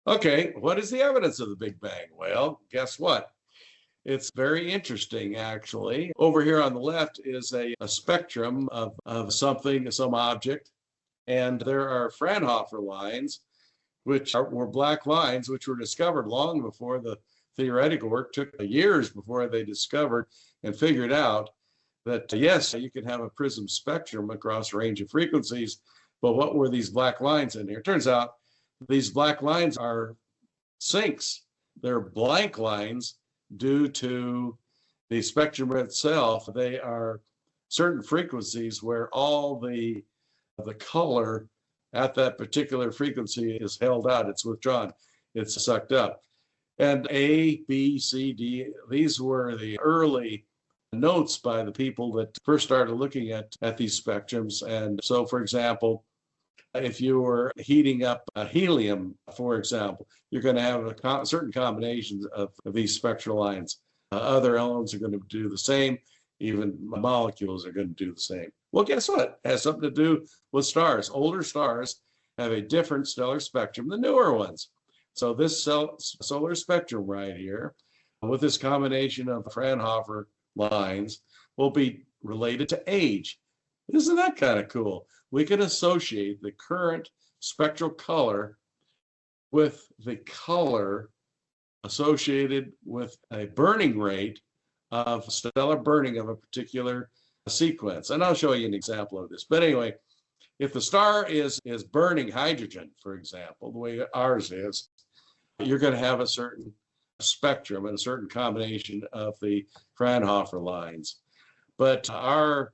Okay, what is the evidence of the Big Bang? Well, guess what? It's very interesting, actually. Over here on the left is a spectrum of something, some object, and there are Fraunhofer lines, were black lines, which were discovered long before the theoretical work. Took years before they discovered and figured out that, yes, you can have a prism spectrum across a range of frequencies, but what were these black lines in here? It turns out these black lines are sinks. They're blank lines due to the spectrum itself. They are certain frequencies where all the color at that particular frequency is held out. It's withdrawn. It's sucked up. And A, B, C, D, these were the early notes by the people that first started looking at these spectrums. And so, for example, if you were heating up helium, for example, you're going to have certain combinations of these spectral lines. Other elements are going to do the same. Even molecules are going to do the same. Well, guess what? It has something to do with stars. Older stars have a different stellar spectrum than newer ones. So this solar spectrum right here, with this combination of Fraunhofer lines, will be related to age. Isn't that kind of cool? We can associate the current spectral color with the color associated with a burning rate of stellar burning of a particular sequence. And I'll show you an example of this. But anyway, if the star is burning hydrogen, for example, the way ours is, you're going to have a certain spectrum and a certain combination of the Fraunhofer lines. But our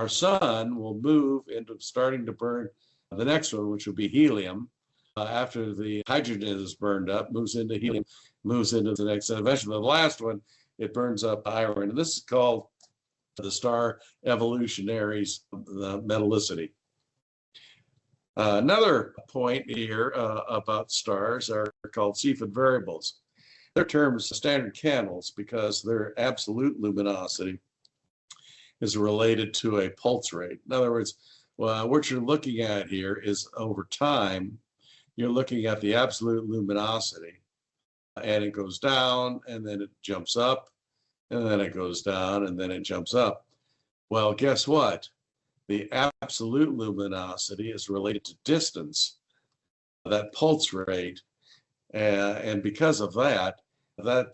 sun will move into starting to burn the next one, which will be helium. After the hydrogen is burned up, moves into helium, moves into the next, and eventually the last one, it burns up iron. And this is called the star evolutionaries, the metallicity. Another point here about stars are called Cepheid variables. They're termed standard candles because their absolute luminosity is related to a pulse rate. In other words, what you're looking at here is over time, you're looking at the absolute luminosity, and it goes down, and then it jumps up, and then it goes down, and then it jumps up. Well, guess what? The absolute luminosity is related to distance, that pulse rate, and because of that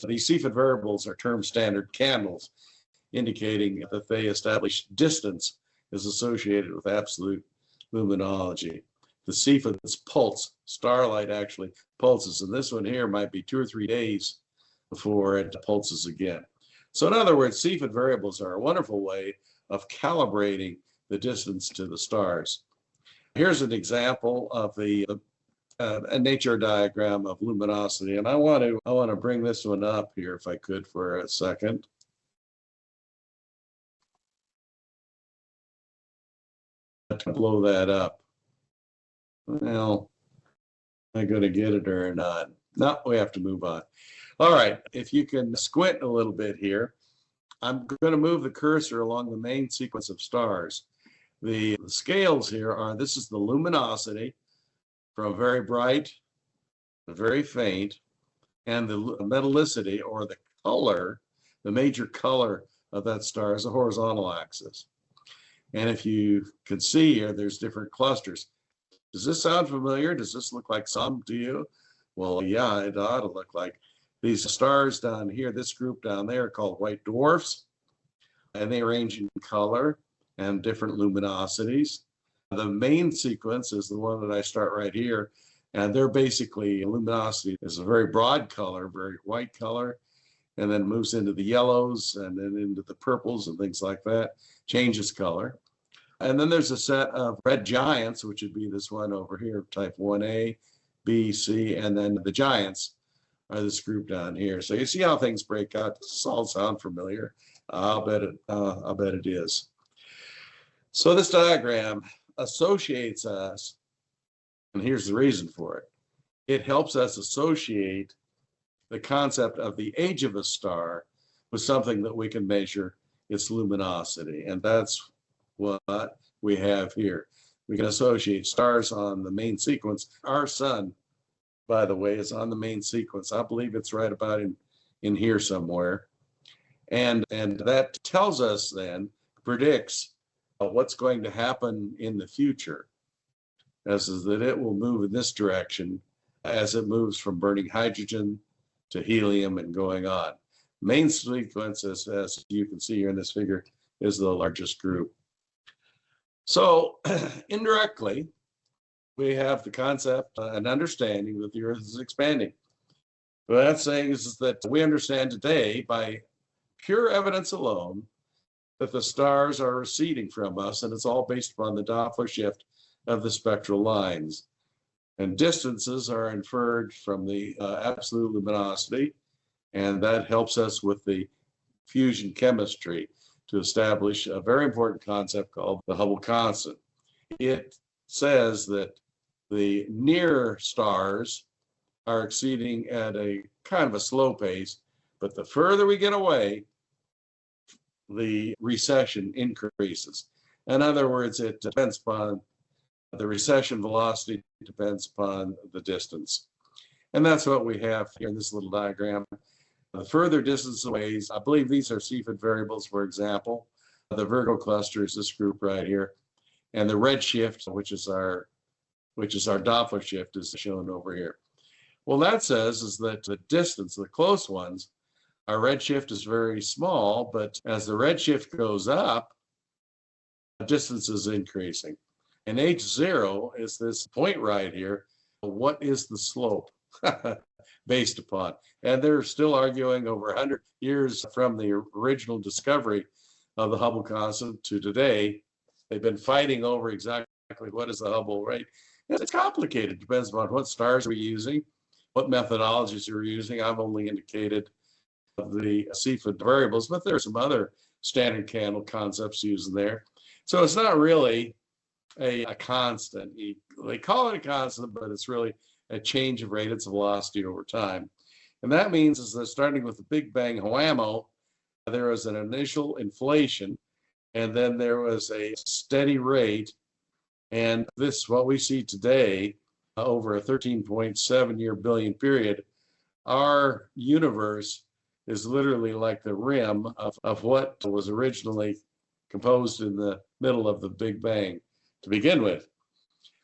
these Cepheid variables are termed standard candles, indicating that they establish distance is associated with absolute luminology. The Cepheid's pulse, starlight actually pulses, and this one here might be 2 or 3 days before it pulses again. So in other words, Cepheid variables are a wonderful way of calibrating the distance to the stars. Here's an example of a nature diagram of luminosity, and I want to bring this one up here if I could for a second. To blow that up. Well, am I going to get it or not? No, we have to move on. All right, if you can squint a little bit here, I'm going to move the cursor along the main sequence of stars. The scales here are, this is the luminosity from very bright to very faint, and the metallicity, or the color, the major color of that star is a horizontal axis. And if you can see here, there's different clusters. Does this sound familiar? Does this look like some to you? Well, yeah, it ought to look like these stars down here, this group down there, are called white dwarfs, and they range in color and different luminosities. The main sequence is the one that I start right here, and they're basically, luminosity is a very broad color, very white color, and then moves into the yellows and then into the purples and things like that, changes color. And then there's a set of red giants, which would be this one over here, type 1A, B, C, and then the giants are this group down here. So you see how things break out. Does this all sound familiar? I'll bet it is. So this diagram associates us, and here's the reason for it. It helps us associate the concept of the age of a star with something that we can measure its luminosity. And that's what we have here. We can associate stars on the main sequence, our sun, by the way, is on the main sequence. I believe it's right about in here somewhere. And that tells us then, predicts what's going to happen in the future, as is that it will move in this direction as it moves from burning hydrogen to helium and going on. Main sequence, as you can see here in this figure, is the largest group. So indirectly, we have the concept and understanding that the Earth is expanding. What that's saying is that we understand today by pure evidence alone that the stars are receding from us, and it's all based upon the Doppler shift of the spectral lines. And distances are inferred from the absolute luminosity, and that helps us with the fusion chemistry to establish a very important concept called the Hubble constant. It says that the near stars are exceeding at a kind of a slow pace, but the further we get away, the recession increases. In other words, it depends upon the recession velocity, depends upon the distance. And that's what we have here in this little diagram. The further distance away, I believe these are Cepheid variables, for example. The Virgo cluster is this group right here. And the redshift, which is our Doppler shift, is shown over here. Well, that says is that the distance, the close ones, our redshift is very small, but as the redshift goes up, the distance is increasing. And H0 is this point right here. What is the slope based upon? And they're still arguing over 100 years from the original discovery of the Hubble constant to today. They've been fighting over exactly what is the Hubble rate. It's complicated. It depends on what stars we're using, what methodologies we're using. I've only indicated the Cepheid variables, but there are some other standard candle concepts used in there. So it's not really a constant. They call it a constant, but it's really a change of rate. It's velocity over time. And that means is that starting with the Big Bang whammo, there was an initial inflation, and then there was a steady rate. And this, what we see today, over a 13.7 billion period, our universe is literally like the rim of what was originally composed in the middle of the Big Bang to begin with.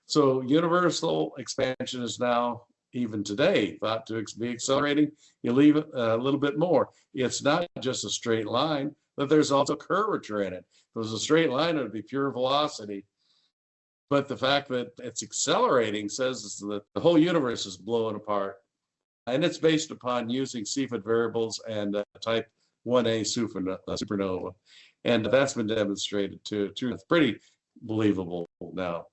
So universal expansion is now, even today, thought to be accelerating. You leave it a little bit more. It's not just a straight line, but there's also curvature in it. If it was a straight line, it would be pure velocity. But the fact that it's accelerating says that the whole universe is blowing apart. And it's based upon using Cepheid variables and type 1a supernova. And that's been demonstrated too. It's pretty believable now.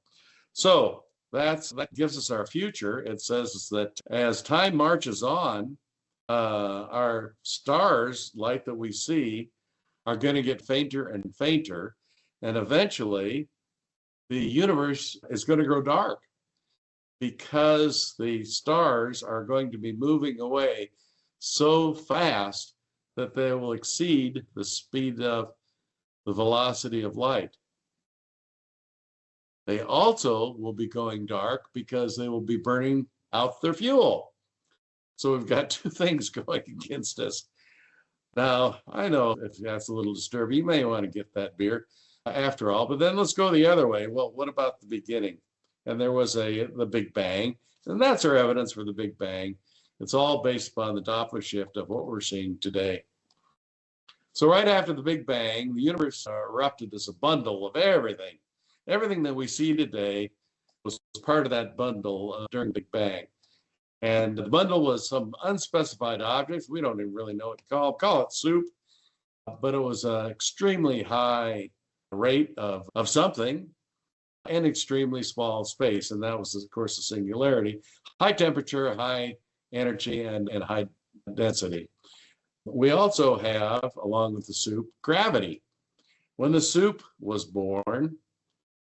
So that gives us our future. It says that as time marches on, our stars, light that we see, are going to get fainter and fainter. And eventually, the universe is going to grow dark because the stars are going to be moving away so fast that they will exceed the speed of the velocity of light. They also will be going dark because they will be burning out their fuel. So we've got two things going against us. Now, I know if that's a little disturbing, you may want to get that beer after all, but then let's go the other way. Well, what about the beginning? And there was the Big Bang, and that's our evidence for the Big Bang. It's all based upon the Doppler shift of what we're seeing today. So right after the Big Bang, the universe erupted as a bundle of everything. Everything that we see today was part of that bundle during the Big Bang. And the bundle was some unspecified objects. We don't even really know what to call it soup, but it was an extremely high rate of something in extremely small space. And that was, of course, the singularity. High temperature, high energy, and high density. We also have, along with the soup, gravity. When the soup was born,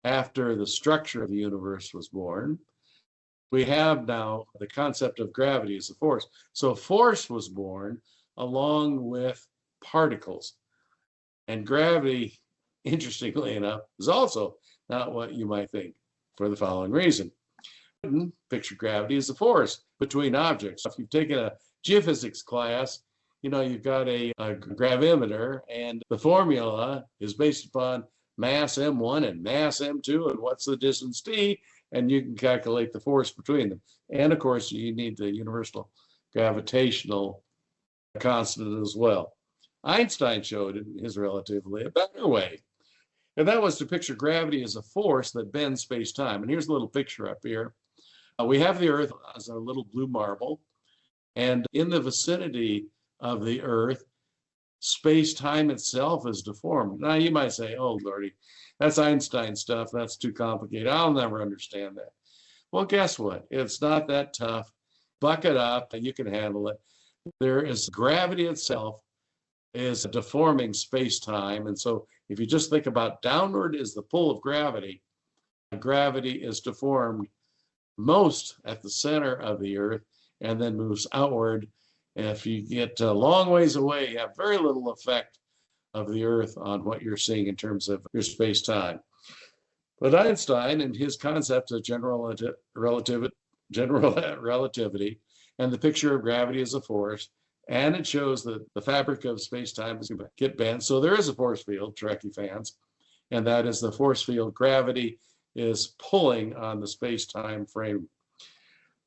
after the structure of the universe was born, we have now the concept of gravity as a force. So force was born along with particles. And gravity, interestingly enough, is also not what you might think for the following reason. picture gravity as a force between objects. If you've taken a geophysics class, you know, you've got a gravimeter, and the formula is based upon mass m1 and mass m2 and what's the distance d, and you can calculate the force between them. And of course, you need the universal gravitational constant as well. Einstein showed in his relativity a better way, and that was to picture gravity as a force that bends space-time. And here's a little picture up here. We have the Earth as a little blue marble, and in the vicinity of the Earth, space-time itself is deformed. Now you might say, oh Lordy, that's Einstein stuff, that's too complicated, I'll never understand that. Well, guess what? It's not that tough. Buck it up and you can handle it. There is gravity itself is deforming space-time, and so if you just think about downward is the pull of gravity, gravity is deformed most at the center of the Earth and then moves outward. And if you get a long ways away, you have very little effect of the Earth on what you're seeing in terms of your space-time. But Einstein and his concept of general relativity and the picture of gravity as a force, and it shows that the fabric of space-time is going to get bent. So there is a force field, Trekkie fans, and that is the force field. Gravity is pulling on the space-time frame.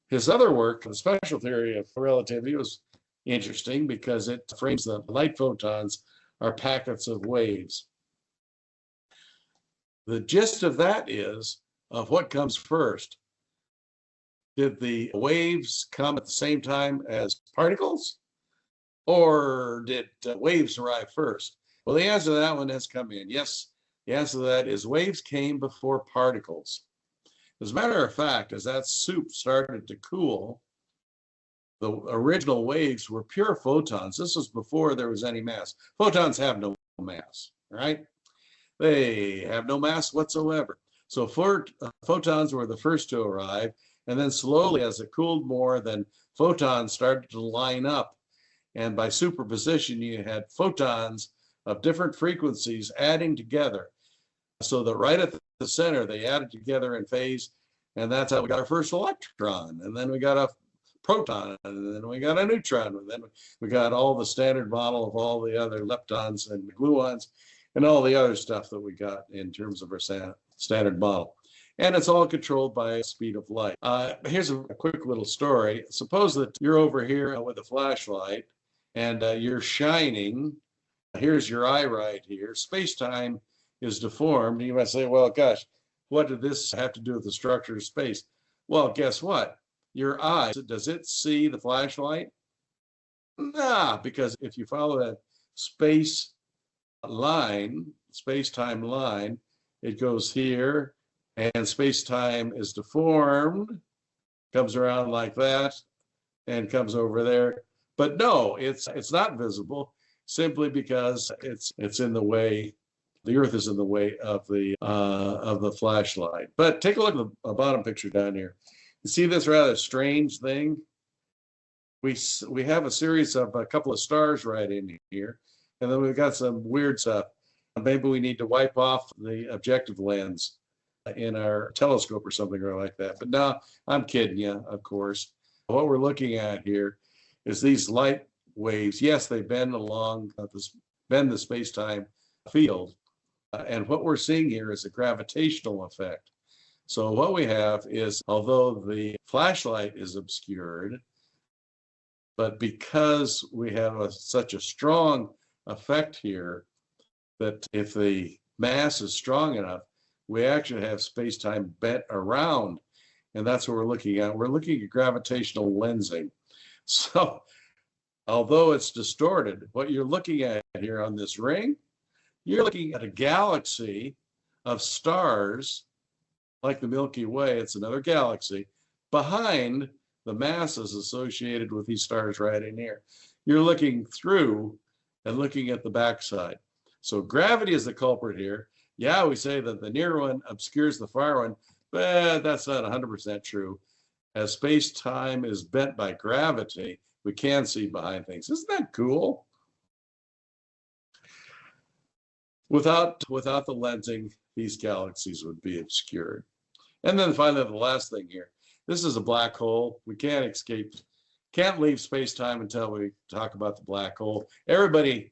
His other work, the special theory of relativity, was interesting because it frames the light photons are packets of waves. The gist of that is of what comes first. Did the waves come at the same time as particles, or did waves arrive first? Well, the answer to that one has come in. Yes, the answer to that is waves came before particles. As a matter of fact, as that soup started to cool, the original waves were pure photons. This was before there was any mass. Photons have no mass, right? They have no mass whatsoever. So photons were the first to arrive, and then slowly as it cooled more, then photons started to line up. And by superposition, you had photons of different frequencies adding together, so that right at the center, they added together in phase, and that's how we got our first electron. And then we got a proton, and then we got a neutron, and then we got all the standard model of all the other leptons and gluons and all the other stuff that we got in terms of our standard model. And it's all controlled by the speed of light. Here's a quick little story. Suppose that you're over here with a flashlight and you're shining. Here's your eye right here. Space-time is deformed. You might say, well, gosh, what did this have to do with the structure of space? Well, guess what? Your eye, does it see the flashlight? Nah, because if you follow that space-time line, it goes here, and space-time is deformed, comes around like that, and comes over there. But no, it's not visible, simply because it's in the way. The Earth is in the way of the flashlight. But take a look at the bottom picture down here. You see this rather strange thing? We have a series of a couple of stars right in here, and then we've got some weird stuff. Maybe we need to wipe off the objective lens in our telescope or something like that. But no, I'm kidding you, of course. What we're looking at here is these light waves. Yes, they bend along bend the space-time field. And what we're seeing here is a gravitational effect. So what we have is, although the flashlight is obscured, but because we have such a strong effect here, that if the mass is strong enough, we actually have space-time bent around. And that's what we're looking at. We're looking at gravitational lensing. So although it's distorted, what you're looking at here on this ring, you're looking at a galaxy of stars like the Milky Way. It's another galaxy behind the masses associated with these stars right in here. You're looking through and looking at the backside. So gravity is the culprit here. Yeah, we say that the near one obscures the far one, but that's not 100% true. As space-time is bent by gravity, we can see behind things. Isn't that cool? Without the lensing, these galaxies would be obscured. And then finally, the last thing here This is a black hole. We can't leave space-time until we talk about the black hole. Everybody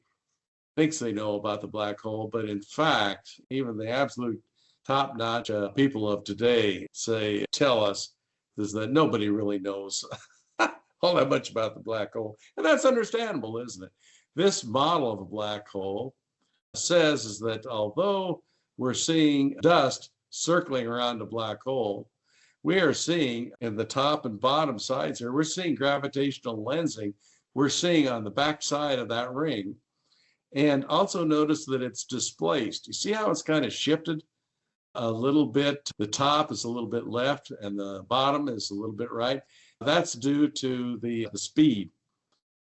thinks they know about the black hole, but in fact, even the absolute top-notch people of today tell us is that nobody really knows all that much about the black hole. And that's understandable, isn't it? This model of a black hole says is that although we're seeing dust circling around a black hole, we are seeing in the top and bottom sides here, we're seeing gravitational lensing. We're seeing on the back side of that ring. And also notice that it's displaced. You see how it's kind of shifted a little bit? The top is a little bit left and the bottom is a little bit right. That's due to the speed.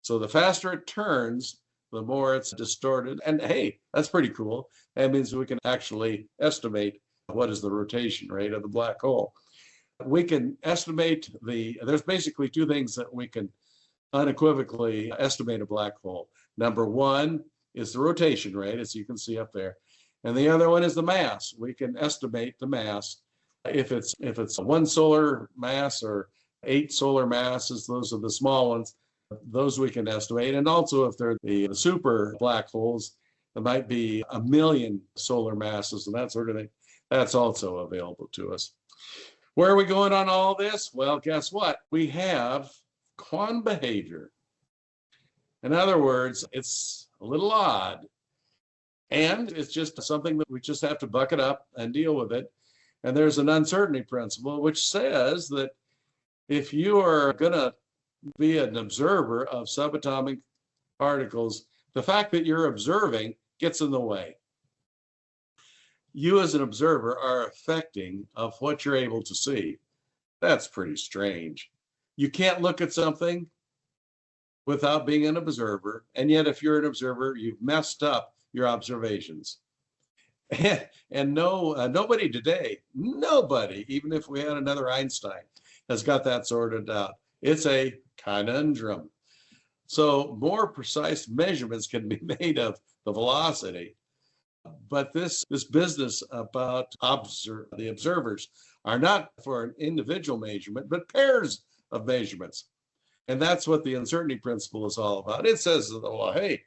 So the faster it turns, the more it's distorted. And hey, that's pretty cool. That means we can actually estimate what is the rotation rate of the black hole. We can estimate there's basically two things that we can unequivocally estimate a black hole. Number one is the rotation rate, as you can see up there. And the other one is the mass. We can estimate the mass. If it's one solar mass or 8 solar masses, those are the small ones, those we can estimate. And also if they're the super black holes, there might be 1 million solar masses and that sort of thing. That's also available to us. Where are we going on all this? Well, guess what? We have quantum behavior. In other words, it's a little odd. And it's just something that we just have to buck it up and deal with it. And there's an uncertainty principle, which says that if you are going to be an observer of subatomic particles, the fact that you're observing gets in the way. You as an observer are affecting of what you're able to see. That's pretty strange. You can't look at something without being an observer. And yet, if you're an observer, you've messed up your observations. And nobody today, nobody, even if we had another Einstein, has got that sorted out. It's a conundrum. So more precise measurements can be made of the velocity. But this business about the observers are not for an individual measurement, but pairs of measurements. And that's what the uncertainty principle is all about. It says, well, hey,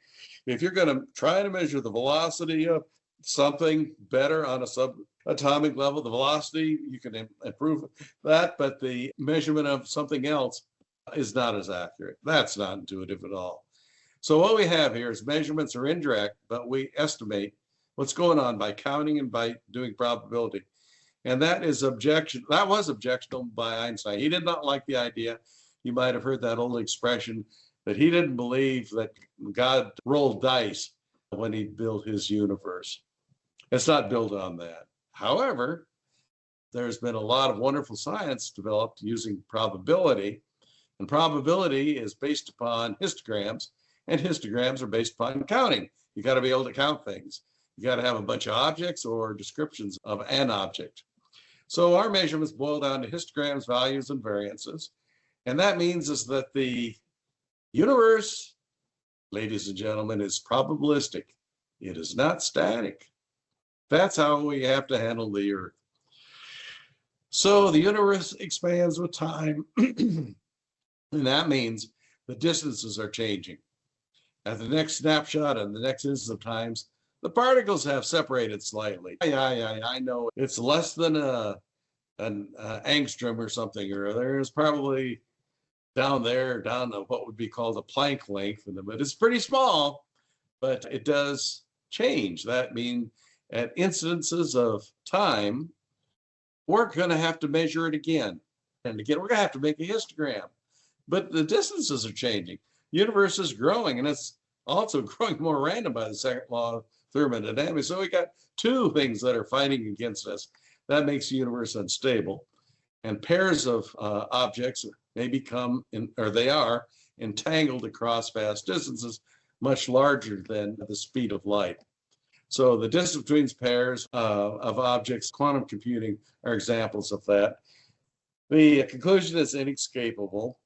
if you're going to try to measure the velocity of something better on a subatomic level, the velocity, you can improve that, but the measurement of something else is not as accurate. That's not intuitive at all. So what we have here is measurements are indirect, but we estimate what's going on by counting and by doing probability. And that was objectionable by Einstein. He did not like the idea. You might have heard that old expression that he didn't believe that God rolled dice when he built his universe. It's not built on that. However, there's been a lot of wonderful science developed using probability, and probability is based upon histograms, and histograms are based upon counting. You got to be able to count things. You got to have a bunch of objects or descriptions of an object. So our measurements boil down to histograms, values, and variances. And that means is that the universe, ladies and gentlemen, is probabilistic. It is not static. That's how we have to handle the Earth. So the universe expands with time, and that means the distances are changing. At the next snapshot and the next instant of times, the particles have separated slightly. I know it's less than an angstrom or something or other. It's probably down to what would be called a Planck length, but it's pretty small, but it does change. That means at instances of time, we're going to have to measure it again. And again, we're going to have to make a histogram. But the distances are changing. The universe is growing, and it's also growing more random by the second law of thermodynamics. So we got two things that are fighting against us. That makes the universe unstable. And pairs of objects may become, they are, entangled across vast distances much larger than the speed of light. So the distance between pairs of objects, quantum computing are examples of that. The conclusion is inescapable.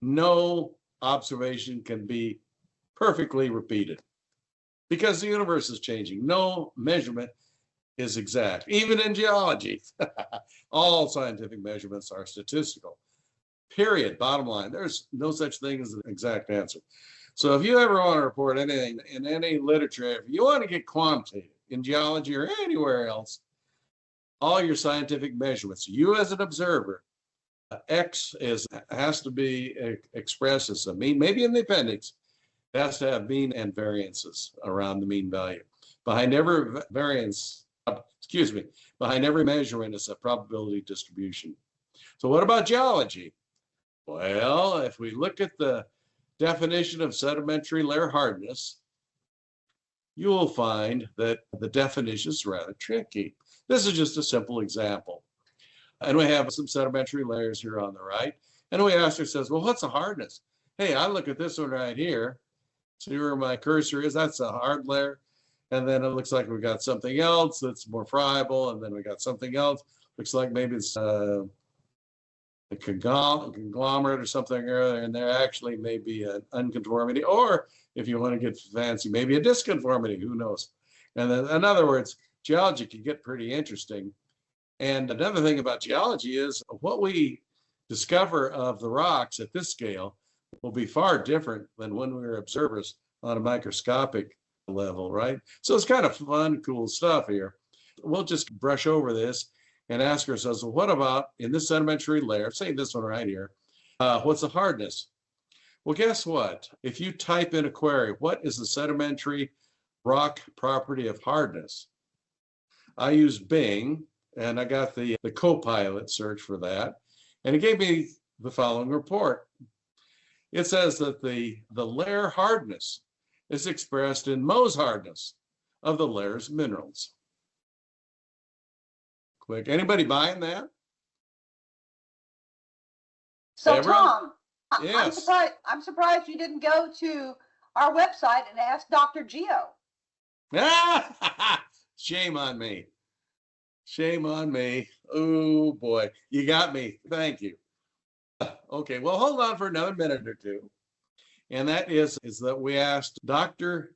No observation can be perfectly repeated because the universe is changing. No measurement is exact. Even in geology, all scientific measurements are statistical. Period. Bottom line, there's no such thing as an exact answer. So if you ever want to report anything in any literature, if you want to get quantitative in geology or anywhere else, all your scientific measurements, you as an observer, X has to be expressed as a mean, maybe in the appendix, it has to have mean and variances around the mean value. Behind every variance, behind every measurement is a probability distribution. So what about geology? Well, if we look at the definition of sedimentary layer hardness, you will find that the definition is rather tricky. This is just a simple example. And we have some sedimentary layers here on the right. And we ask ourselves, well, what's the hardness? Hey, I look at this one right here. See where my cursor is? That's a hard layer. And then it looks like we got something else that's more friable. And then we got something else. Looks like maybe it's a conglomerate or something or other. And there actually may be an unconformity. Or if you want to get fancy, maybe a disconformity. Who knows? And then, in other words, geology can get pretty interesting. And another thing about geology is what we discover of the rocks at this scale will be far different than when we were observers on a microscopic level, right? So it's kind of fun, cool stuff here. We'll just brush over this and ask ourselves, well, what about in this sedimentary layer, say this one right here, what's the hardness? Well, guess what? If you type in a query, what is the sedimentary rock property of hardness? I used Bing, and I got the Copilot search for that, and it gave me the following report. It says that the layer hardness is expressed in Mohs hardness of the layer's minerals. Click. Anybody buying that? So Everyone? Tom, Yes. I'm surprised you didn't go to our website and ask Dr. Geo. Shame on me. Shame on me. Oh boy, you got me. Thank you. Okay, well, hold on for another minute or two. And that is that we asked not Dr.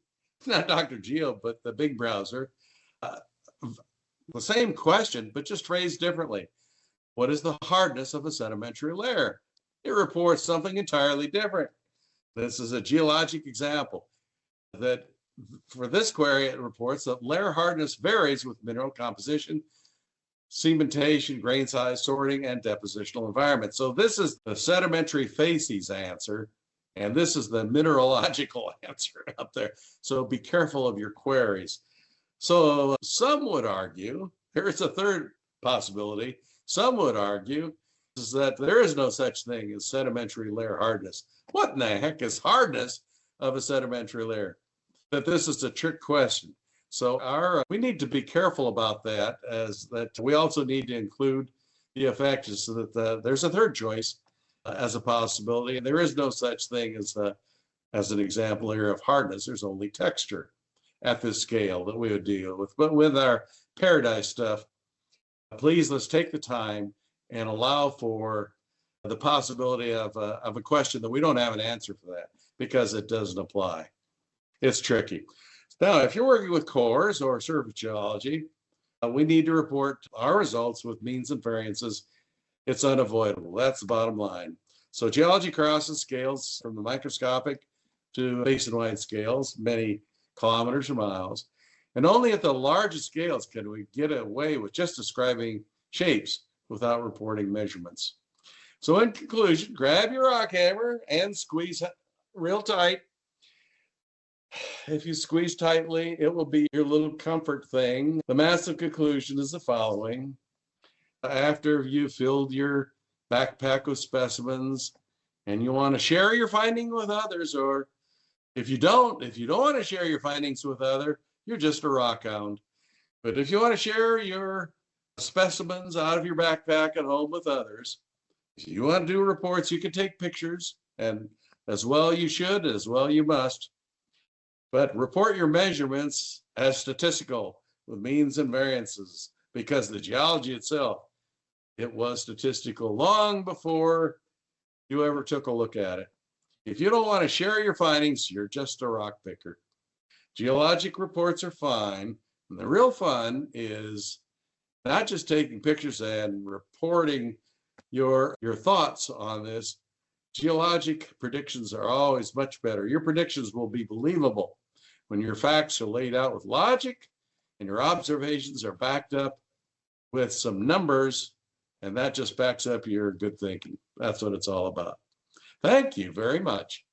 Geo, but the big browser, the same question, but just phrased differently. What is the hardness of a sedimentary layer? It reports something entirely different. This is a geologic example that for this query, it reports that layer hardness varies with mineral composition, cementation, grain size, sorting, and depositional environment. So this is the sedimentary facies answer, and this is the mineralogical answer up there. So be careful of your queries. So some would argue, here's a third possibility, some would argue is that there is no such thing as sedimentary layer hardness. What in the heck is hardness of a sedimentary layer? That this is a trick question. So we need to be careful about that, as that we also need to include the effects so that there's a third choice as a possibility. And there is no such thing as an example here of hardness. There's only texture at this scale that we would deal with. But with our paradise stuff, please let's take the time and allow for the possibility of a question that we don't have an answer for that because it doesn't apply. It's tricky. Now, if you're working with cores or surface geology, we need to report our results with means and variances. It's unavoidable. That's the bottom line. So geology crosses scales from the microscopic to basin-wide scales, many kilometers or miles. And only at the largest scales can we get away with just describing shapes without reporting measurements. So in conclusion, grab your rock hammer and squeeze real tight. If you squeeze tightly, it will be your little comfort thing. The massive conclusion is the following. After you've filled your backpack with specimens and you want to share your findings with others, or if you don't want to share your findings with others, you're just a rock hound. But if you want to share your specimens out of your backpack at home with others, if you want to do reports, you can take pictures, and as well you should, as well you must. But report your measurements as statistical with means and variances, because the geology itself, it was statistical long before you ever took a look at it. If you don't want to share your findings, you're just a rock picker. Geologic reports are fine, And the real fun is not just taking pictures and reporting your thoughts on this. Geologic predictions are always much better. Your predictions will be believable when your facts are laid out with logic and your observations are backed up with some numbers, and that just backs up your good thinking. That's what it's all about. Thank you very much.